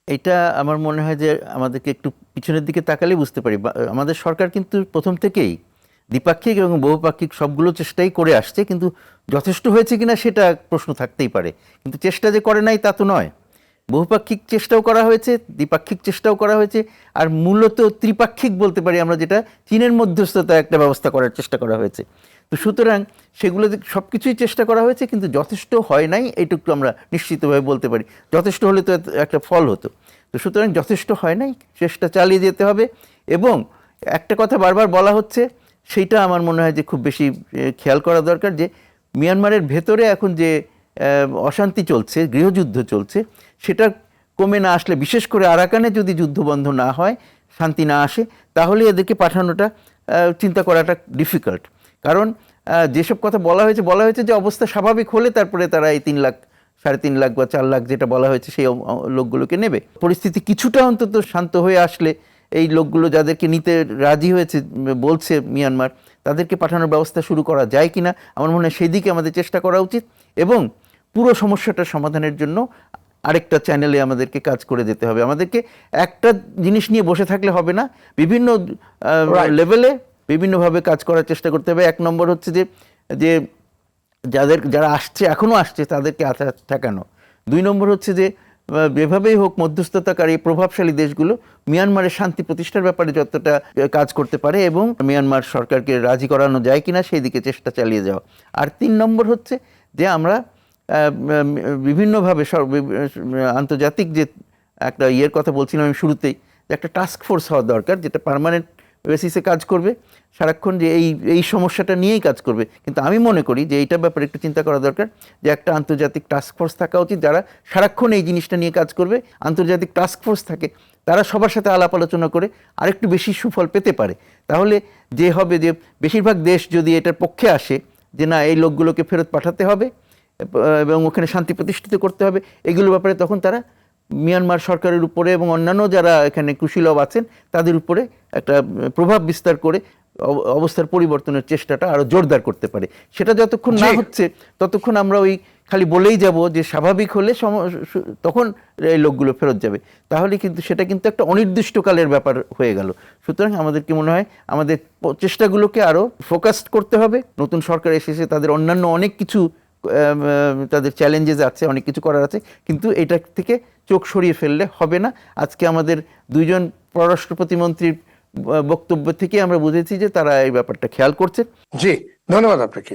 এটা আমার মনে হয় যে আমাদেরকে একটু পিছনের দিকে তাকালেই বুঝতে পারি আমাদের সরকার কিন্তু প্রথম থেকেই দ্বিপাক্ষিক এবং বহুপাক্ষিক সবগুলো চেষ্টাই করে আসছে, কিন্তু যথেষ্ট হয়েছে কিনা সেটা প্রশ্ন থাকতেই পারে। কিন্তু চেষ্টা যে করে নাই তা তো নয়, বহুপাক্ষিক চেষ্টাও করা হয়েছে, দ্বিপাক্ষিক চেষ্টাও করা হয়েছে, আর মূলত ত্রিপাক্ষিক বলতে পারি আমরা, যেটা চীনের মধ্যস্থতা একটা ব্যবস্থা করার চেষ্টা করা হয়েছে। তো সুতরাং সেগুলো সব কিছুই চেষ্টা করা হয়েছে, কিন্তু যথেষ্ট হয় নাই এইটুকু আমরা নিশ্চিতভাবে বলতে পারি। যথেষ্ট হলে তো একটা ফল হতো। তো সুতরাং যথেষ্ট হয় নাই, চেষ্টা চালিয়ে যেতে হবে। এবং একটা কথা বারবার বলা হচ্ছে, সেইটা আমার মনে হয় যে খুব বেশি খেয়াল করা দরকার, যে মিয়ানমারের ভেতরে এখন যে অশান্তি চলছে, গৃহযুদ্ধ চলছে, সেটা কমে না আসলে, বিশেষ করে আরাকানে যদি যুদ্ধ বন্ধ না হয়, শান্তি না আসে, তাহলে এদেরকে পাঠানোটা চিন্তা করাটা ডিফিকাল্ট। কারণ যেসব কথা বলা হয়েছে যে অবস্থা স্বাভাবিক হলে তারপরে তারা এই 3 লাখ, 3.5 লাখ বা 4 লাখ যেটা বলা হয়েছে সেই লোকগুলোকে নেবে। পরিস্থিতি কিছুটা অন্তত শান্ত হয়ে আসলে এই লোকগুলো যাদেরকে নিতে রাজি হয়েছে বলছে মিয়ানমার, তাদেরকে পাঠানোর ব্যবস্থা শুরু করা যায় কিনা, আমার মনে হয় সেই দিকে আমাদের চেষ্টা করা উচিত। এবং পুরো সমস্যাটা সমাধানের জন্য আরেকটা চ্যানেলে আমাদেরকে কাজ করে যেতে হবে। আমাদেরকে একটা জিনিস নিয়ে বসে থাকলে হবে না, বিভিন্ন লেভেলে বিভিন্নভাবে কাজ করার চেষ্টা করতে হবে। 1 নম্বর হচ্ছে যে যে যারা আসছে, এখনও আসছে, তাদেরকে ঠেকানো। 2 নম্বর হচ্ছে যে যেভাবেই হোক মধ্যস্থতাকারী প্রভাবশালী দেশগুলো মিয়ানমারের শান্তি প্রতিষ্ঠার ব্যাপারে যতটা কাজ করতে পারে এবং মিয়ানমার সরকারকে রাজি করানো যায় কিনা সেই দিকে চেষ্টা চালিয়ে যাওয়া। আর 3 নম্বর হচ্ছে যে আমরা বিভিন্নভাবে আন্তর্জাতিক যে একটা ইয়ের কথা বলছিলাম আমি শুরুতেই, যে একটা টাস্ক ফোর্স হওয়া দরকার, যেটা পার্মানেন্ট বেসিসে কাজ করবে সারাক্ষণ, যে এই সমস্যাটা নিয়েই কাজ করবে। কিন্তু আমি মনে করি যে এইটার ব্যাপারে একটু চিন্তা করা দরকার, যে একটা আন্তর্জাতিক টাস্ক ফোর্স থাকা উচিত যারা সারাক্ষণ এই জিনিসটা নিয়ে কাজ করবে। আন্তর্জাতিক টাস্ক ফোর্স থাকে, তারা সবার সাথে আলাপ আলোচনা করে আরেকটু বেশি সুফল পেতে পারে। তাহলে যে হবে যে বেশিরভাগ দেশ যদি এটার পক্ষে আসে যে না, এই লোকগুলোকে ফেরত পাঠাতে হবে এবং ওখানে শান্তি প্রতিষ্ঠিত করতে হবে, এগুলোর ব্যাপারে তখন তারা মিয়ানমার সরকারের উপরে এবং অন্যান্য যারা এখানে কুশীলব আছেন তাদের উপরে একটা প্রভাব বিস্তার করে অবস্থার পরিবর্তনের চেষ্টাটা আরো জোরদার করতে পারে। সেটা যতক্ষণ না হচ্ছে ততক্ষণ আমরা ওই খালি বলেই যাব যে স্বাভাবিক হলে তখন এই লোকগুলো ফেরত যাবে, তাহলে কিন্তু সেটা কিন্তু একটা অনির্দিষ্টকালের ব্যাপার হয়ে গেল। সুতরাং আমাদেরকে মনে হয় আমাদের চেষ্টাগুলোকে আরো ফোকাসড করতে হবে। নতুন সরকার এসেছে, তাদের অন্যান্য অনেক কিছু তাদের চ্যালেঞ্জেস আছে, অনেক কিছু করার আছে, কিন্তু এটা থেকে চোখ সরিয়ে ফেললে হবে না। আজকে আমাদের 2জন পররাষ্ট্র প্রতিমন্ত্রীর বক্তব্য থেকে আমরা বুঝেছি যে তারা এই ব্যাপারটা খেয়াল করছে। জি, ধন্যবাদ আপনাকে।